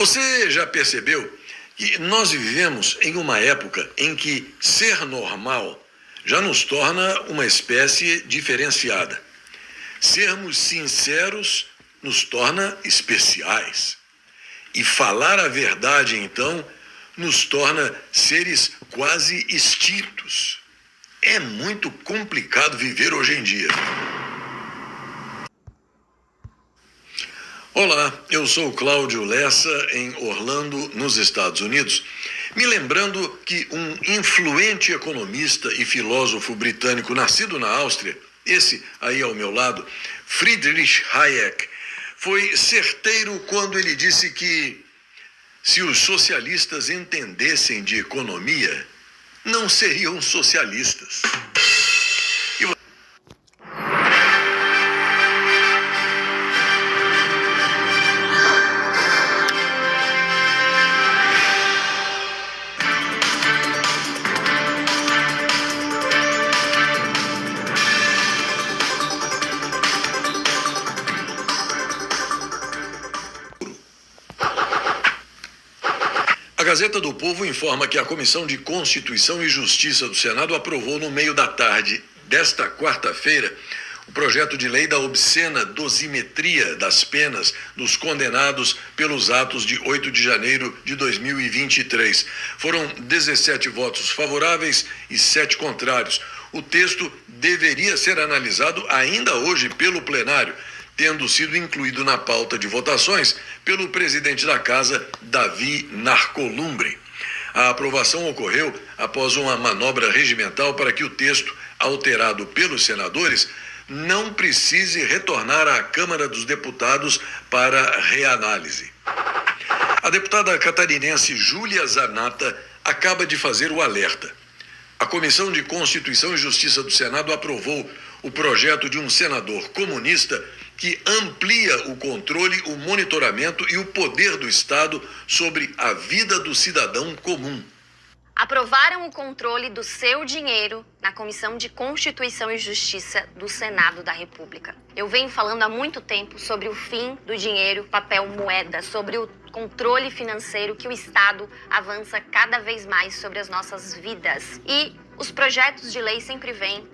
Você já percebeu que nós vivemos em uma época em que ser normal já nos torna uma espécie diferenciada. Sermos sinceros nos torna especiais. E falar a verdade, então, nos torna seres quase extintos. É muito complicado viver hoje em dia. Olá, eu sou Cláudio Lessa, em Orlando, nos Estados Unidos. Me lembrando que um influente economista e filósofo britânico nascido na Áustria, esse aí ao meu lado, Friedrich Hayek, foi certeiro quando ele disse que se os socialistas entendessem de economia, não seriam socialistas. A Gazeta do Povo informa que a Comissão de Constituição e Justiça do Senado aprovou no meio da tarde desta quarta-feira o projeto de lei da obscena dosimetria das penas dos condenados pelos atos de 8 de janeiro de 2023. Foram 17 votos favoráveis e 7 contrários. O texto deveria ser analisado ainda hoje pelo plenário, tendo sido incluído na pauta de votações pelo presidente da Casa, Davi Narcolumbre. A aprovação ocorreu após uma manobra regimental para que o texto, alterado pelos senadores, não precise retornar à Câmara dos Deputados para reanálise. A deputada catarinense Júlia Zanatta acaba de fazer o alerta. A Comissão de Constituição e Justiça do Senado aprovou o projeto de um senador comunista que amplia o controle, o monitoramento e o poder do Estado sobre a vida do cidadão comum. Aprovaram o controle do seu dinheiro na Comissão de Constituição e Justiça do Senado da República. Eu venho falando há muito tempo sobre o fim do dinheiro, papel, moeda, sobre o controle financeiro que o Estado avança cada vez mais sobre as nossas vidas. E os projetos de lei sempre vêm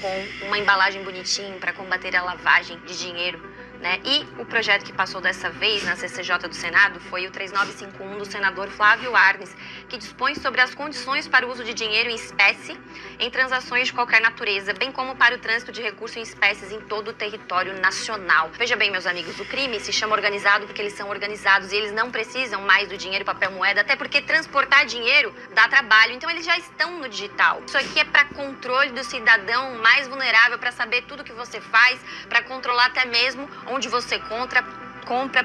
com uma embalagem bonitinha para combater a lavagem de dinheiro, né? E o projeto que passou dessa vez na CCJ do Senado foi o 3951 do senador Flávio Arnes, que dispõe sobre as condições para o uso de dinheiro em espécie em transações de qualquer natureza, bem como para o trânsito de recursos em espécies em todo o território nacional. Veja bem, meus amigos, o crime se chama organizado porque eles são organizados e eles não precisam mais do dinheiro, papel, moeda, até porque transportar dinheiro dá trabalho, então eles já estão no digital. Isso aqui é para controle do cidadão mais vulnerável, para saber tudo que você faz, para controlar até mesmo onde você compra,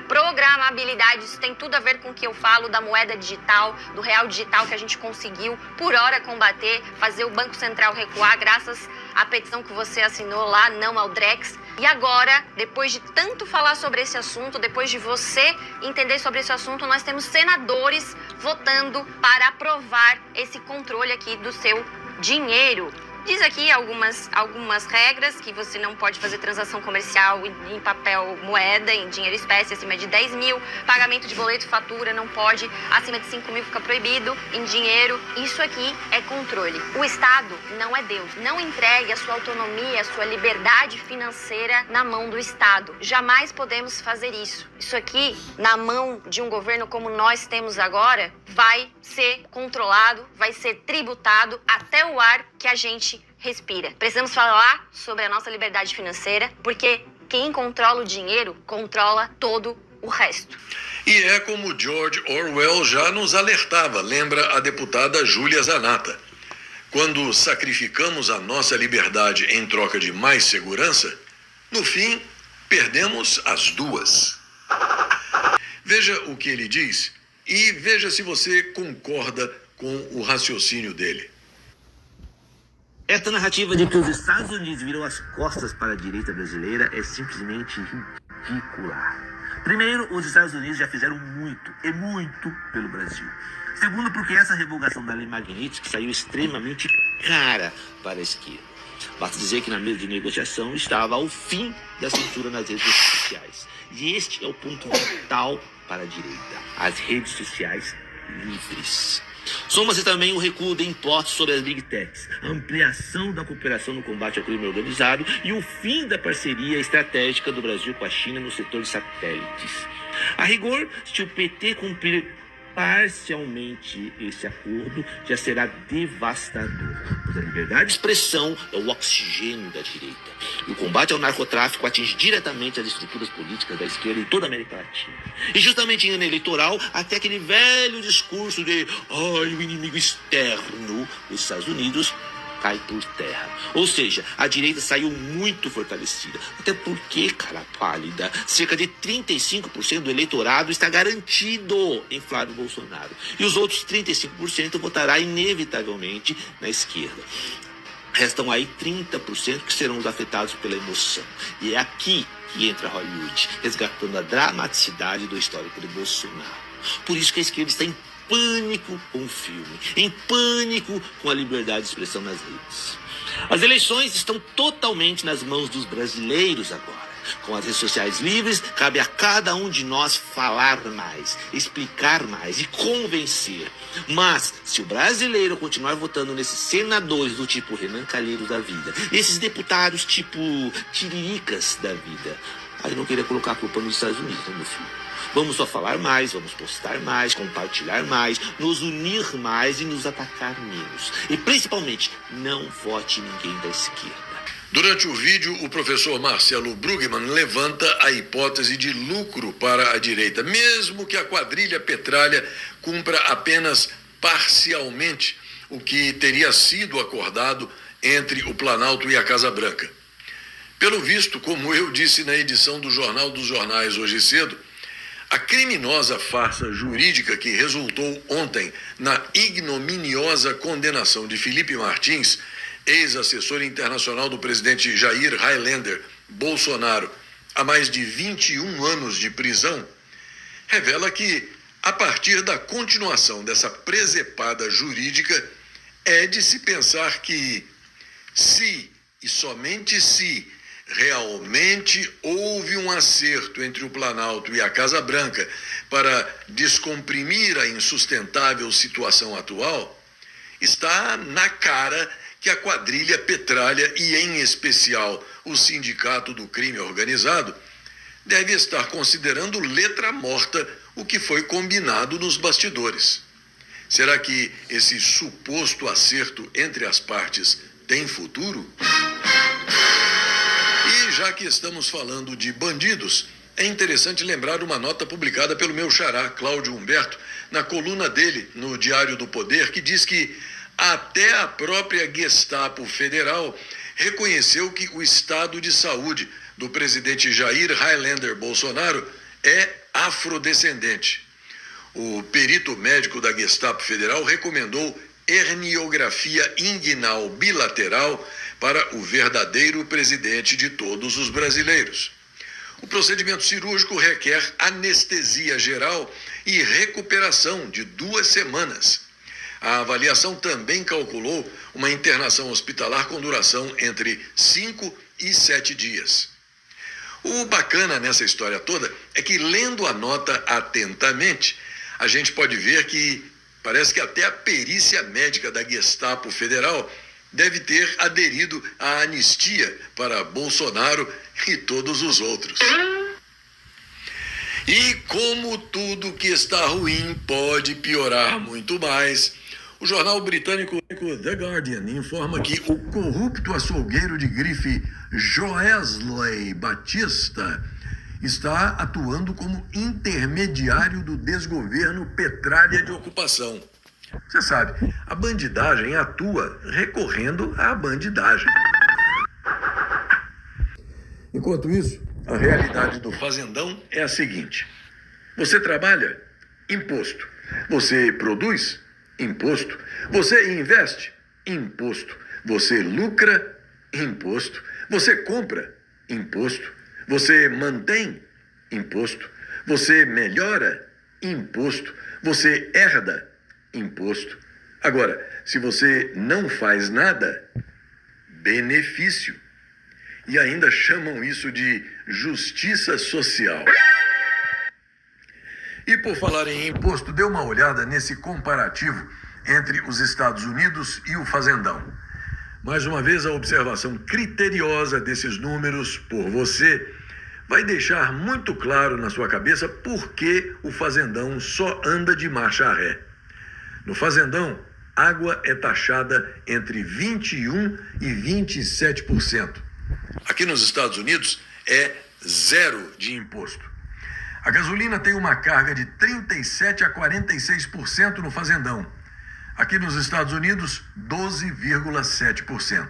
programabilidade. Isso tem tudo a ver com o que eu falo da moeda digital, do real digital que a gente conseguiu por hora combater, fazer o Banco Central recuar graças à petição que você assinou lá, não ao Drex. E agora, depois de tanto falar sobre esse assunto, depois de você entender sobre esse assunto, nós temos senadores votando para aprovar esse controle aqui do seu dinheiro. Diz aqui algumas regras, que você não pode fazer transação comercial em papel moeda, em dinheiro espécie, acima de 10 mil. Pagamento de boleto e fatura não pode, acima de 5 mil fica proibido, em dinheiro. Isso aqui é controle. O Estado não é Deus. Não entregue a sua autonomia, a sua liberdade financeira na mão do Estado. Jamais podemos fazer isso. Isso aqui, na mão de um governo como nós temos agora, vai ser controlado, vai ser tributado até o ar que a gente respira. Precisamos falar sobre a nossa liberdade financeira, porque quem controla o dinheiro controla todo o resto. E é como George Orwell já nos alertava, lembra a deputada Júlia Zanatta. Quando sacrificamos a nossa liberdade em troca de mais segurança, no fim, perdemos as duas. Veja o que ele diz e veja se você concorda com o raciocínio dele. Esta narrativa de que os Estados Unidos viram as costas para a direita brasileira é simplesmente ridícula. Primeiro, os Estados Unidos já fizeram muito, e muito, pelo Brasil. Segundo, porque essa revogação da lei Magnitsky saiu extremamente cara para a esquerda. Basta dizer que na mesa de negociação estava o fim da censura nas redes sociais. E este é o ponto vital para a direita, as redes sociais livres. Soma-se também o recuo de impostos sobre as Big Techs, a ampliação da cooperação no combate ao crime organizado e o fim da parceria estratégica do Brasil com a China no setor de satélites. A rigor, se o PT cumprir parcialmente esse acordo, já será devastador, pois a liberdade de expressão é o oxigênio da direita. E o combate ao narcotráfico atinge diretamente as estruturas políticas da esquerda em toda a América Latina. E justamente em ano eleitoral, até aquele velho discurso de o inimigo externo dos Estados Unidos cai por terra. Ou seja, a direita saiu muito fortalecida. Até porque, cara pálida, cerca de 35% do eleitorado está garantido em Flávio Bolsonaro. E os outros 35% votará inevitavelmente na esquerda. Restam aí 30% que serão os afetados pela emoção. E é aqui que entra Hollywood, resgatando a dramaticidade do histórico de Bolsonaro. Por isso que a esquerda está em pânico com o filme, em pânico com a liberdade de expressão nas redes. As eleições estão totalmente nas mãos dos brasileiros agora. Com as redes sociais livres, cabe a cada um de nós falar mais, explicar mais e convencer. Mas, se o brasileiro continuar votando nesses senadores do tipo Renan Calheiros da vida, esses deputados tipo tiriricas da vida, aí eu não queria colocar a culpa nos Estados Unidos, né, meu filho? Vamos só falar mais, vamos postar mais, compartilhar mais, nos unir mais e nos atacar menos. E principalmente, não vote ninguém da esquerda. Durante o vídeo, o professor Marcelo Brugman levanta a hipótese de lucro para a direita, mesmo que a quadrilha Petralha cumpra apenas parcialmente o que teria sido acordado entre o Planalto e a Casa Branca. Pelo visto, como eu disse na edição do Jornal dos Jornais hoje cedo, a criminosa farsa jurídica que resultou ontem na ignominiosa condenação de Felipe Martins, ex-assessor internacional do presidente Jair Highlander Bolsonaro, a mais de 21 anos de prisão, revela que, a partir da continuação dessa presepada jurídica, é de se pensar que, se e somente se realmente houve um acerto entre o Planalto e a Casa Branca para descomprimir a insustentável situação atual, está na cara que a quadrilha Petralha e, em especial, o Sindicato do Crime Organizado, deve estar considerando letra morta o que foi combinado nos bastidores. Será que esse suposto acerto entre as partes tem futuro? E já que estamos falando de bandidos, é interessante lembrar uma nota publicada pelo meu xará, Cláudio Humberto, na coluna dele no Diário do Poder, que diz que até a própria Gestapo Federal reconheceu que o estado de saúde do presidente Jair Highlander Bolsonaro é afrodescendente. O perito médico da Gestapo Federal recomendou herniografia inguinal bilateral para o verdadeiro presidente de todos os brasileiros. O procedimento cirúrgico requer anestesia geral e recuperação de 2 semanas. A avaliação também calculou uma internação hospitalar com duração entre 5 e 7 dias. O bacana nessa história toda é que, lendo a nota atentamente, a gente pode ver que parece que até a perícia médica da Gestapo Federal deve ter aderido à anistia para Bolsonaro e todos os outros. E como tudo que está ruim pode piorar muito mais, o jornal britânico The Guardian informa que o corrupto açougueiro de grife Joesley Batista está atuando como intermediário do desgoverno Petralha de ocupação. Você sabe, a bandidagem atua recorrendo à bandidagem. Enquanto isso, a realidade do fazendão é a seguinte: você trabalha? Imposto. Você produz? Imposto. Você investe? Imposto. Você lucra? Imposto. Você compra? Imposto. Você mantém? Imposto. Você melhora? Imposto. Você herda? Imposto. Agora, se você não faz nada, benefício. E ainda chamam isso de justiça social. E por falar em imposto, dê uma olhada nesse comparativo entre os Estados Unidos e o Fazendão. Mais uma vez, a observação criteriosa desses números por você vai deixar muito claro na sua cabeça por que o Fazendão só anda de marcha ré. No Fazendão, água é taxada entre 21% e 27%. Aqui nos Estados Unidos é zero de imposto. A gasolina tem uma carga de 37% a 46% no Fazendão. Aqui nos Estados Unidos, 12,7%.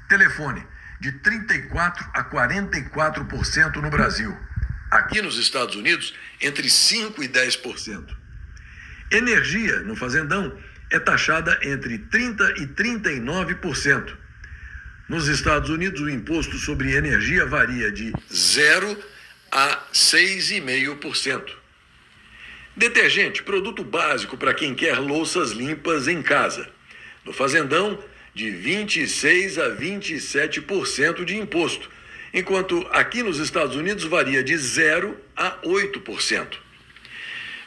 Telefone, de 34% a 44% no Brasil. Aqui nos Estados Unidos, entre 5% e 10%. Energia no Fazendão é taxada entre 30% e 39%. Nos Estados Unidos, o imposto sobre energia varia de 0% a 6,5%. Detergente, produto básico para quem quer louças limpas em casa. No Fazendão, de 26% a 27% de imposto, enquanto aqui nos Estados Unidos varia de 0% a 8%.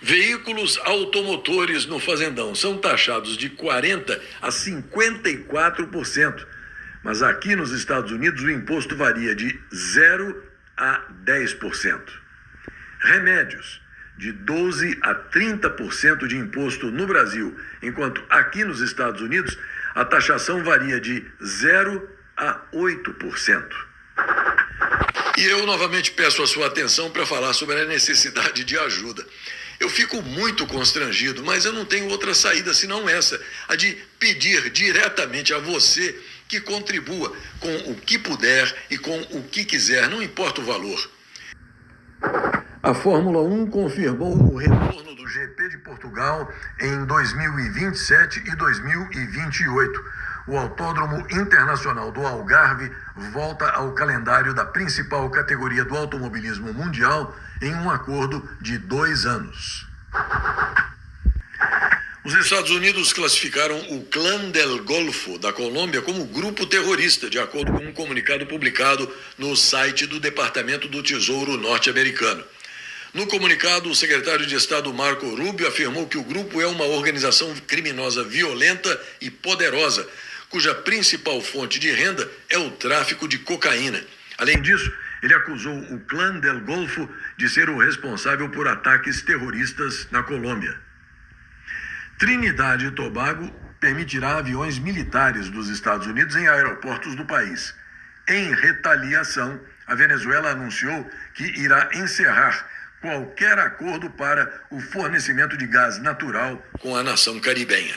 Veículos automotores no Fazendão são taxados de 40% a 54%, mas aqui nos Estados Unidos o imposto varia de 0% a 10%. Remédios, de 12% a 30% de imposto no Brasil, enquanto aqui nos Estados Unidos a taxação varia de 0% a 8%. E eu novamente peço a sua atenção para falar sobre a necessidade de ajuda. Eu fico muito constrangido, mas eu não tenho outra saída senão essa, a de pedir diretamente a você que contribua com o que puder e com o que quiser, não importa o valor. A Fórmula 1 confirmou o retorno do GP de Portugal em 2027 e 2028. O Autódromo Internacional do Algarve volta ao calendário da principal categoria do automobilismo mundial em um acordo de 2 anos. Os Estados Unidos classificaram o Clã del Golfo da Colômbia como grupo terrorista, de acordo com um comunicado publicado no site do Departamento do Tesouro norte-americano. No comunicado, o secretário de Estado Marco Rubio afirmou que o grupo é uma organização criminosa violenta e poderosa, cuja principal fonte de renda é o tráfico de cocaína. Além disso, ele acusou o Clã del Golfo de ser o responsável por ataques terroristas na Colômbia. Trinidad e Tobago permitirá aviões militares dos Estados Unidos em aeroportos do país. Em retaliação, a Venezuela anunciou que irá encerrar qualquer acordo para o fornecimento de gás natural com a nação caribenha.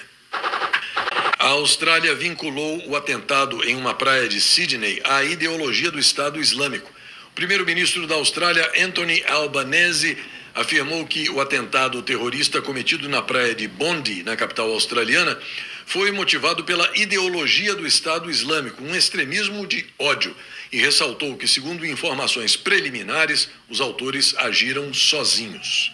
A Austrália vinculou o atentado em uma praia de Sydney à ideologia do Estado Islâmico. O primeiro-ministro da Austrália, Anthony Albanese, afirmou que o atentado terrorista cometido na praia de Bondi, na capital australiana, foi motivado pela ideologia do Estado Islâmico, um extremismo de ódio, e ressaltou que, segundo informações preliminares, os autores agiram sozinhos.